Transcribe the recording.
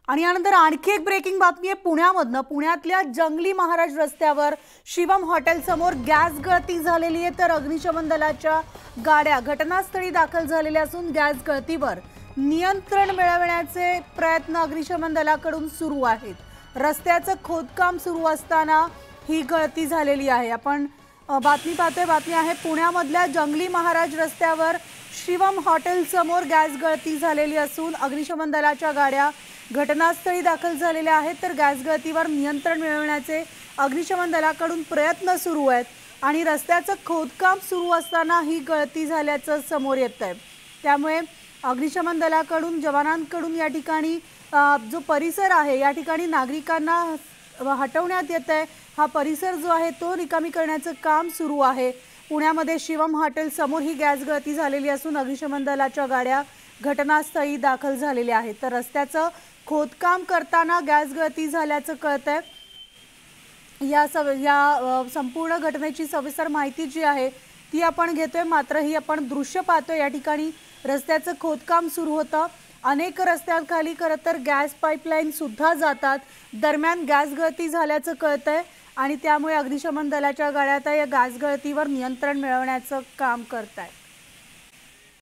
आणि यानंतर आणखी एक ब्रेकिंग बातमी आहे पुण्यामधनं। पुण्यातल्या जंगली महाराज रस्त्यावर शिवम हॉटेल समोर गॅस गळती झालेली आहे, तर अग्निशमन दलाच्या गाड्या घटनास्थळी दाखल झालेल्या असून गॅस गळतीवर नियंत्रण मिळवण्याचे प्रयत्न अग्निशमन दलाकडून सुरू आहेत। रस्त्याचं खोदकाम सुरू असताना ही गळती झालेली आहे। आपण बातमी पाहतोय, बातमी आहे पुण्यामधल्या जंगली महाराज रस्त्यावर शिवम हॉटेल समोर गॅस गळती झालेली असून अग्निशमन दलाच्या गाड्या घटनास्थळी दाखल झालेल्या आहेत, तर गॅस गळतीवर नियंत्रण मिळवण्याचे अग्निशमन दलाकडून प्रयत्न सुरू आहेत आणि रस्त्याचं खोदकाम सुरू असताना ही गळती झाल्याचं समोर येतंय। त्यामुळे अग्निशमन दलाकडून जवानांकडून या ठिकाणी जो परिसर आहे या ठिकाणी नागरिकांना हटवण्यात येतंय। हा परिसर जो आहे तो रिकामी करण्याचं काम सुरू आहे। पुण्यामध्ये शिवम हॉटेल समोर ही गॅस गळती झालेली असून अग्निशमन दलाच्या गाड्या घटनास्थळी दाखल झालेल्या आहेत, तर रस्त्याचं खोदकाम करताना गॅस गळती झाल्याचं कळतंय। या संपूर्ण घटनेची सविस्तर माहिती जी आहे ती आपण घेतोय, मात्र ही आपण दृश्य पाहतोय या ठिकाणी रस्त्याचं खोदकाम सुरू होतं। अनेक रस्त्यांखाली खरं तर गॅस पाईपलाईन सुद्धा जातात, दरम्यान गॅस गळती झाल्याचं कळतंय आणि त्यामुळे अग्निशमन दलाच्या गाड्या आता या गॅस गळतीवर नियंत्रण मिळवण्याचं काम करतायत।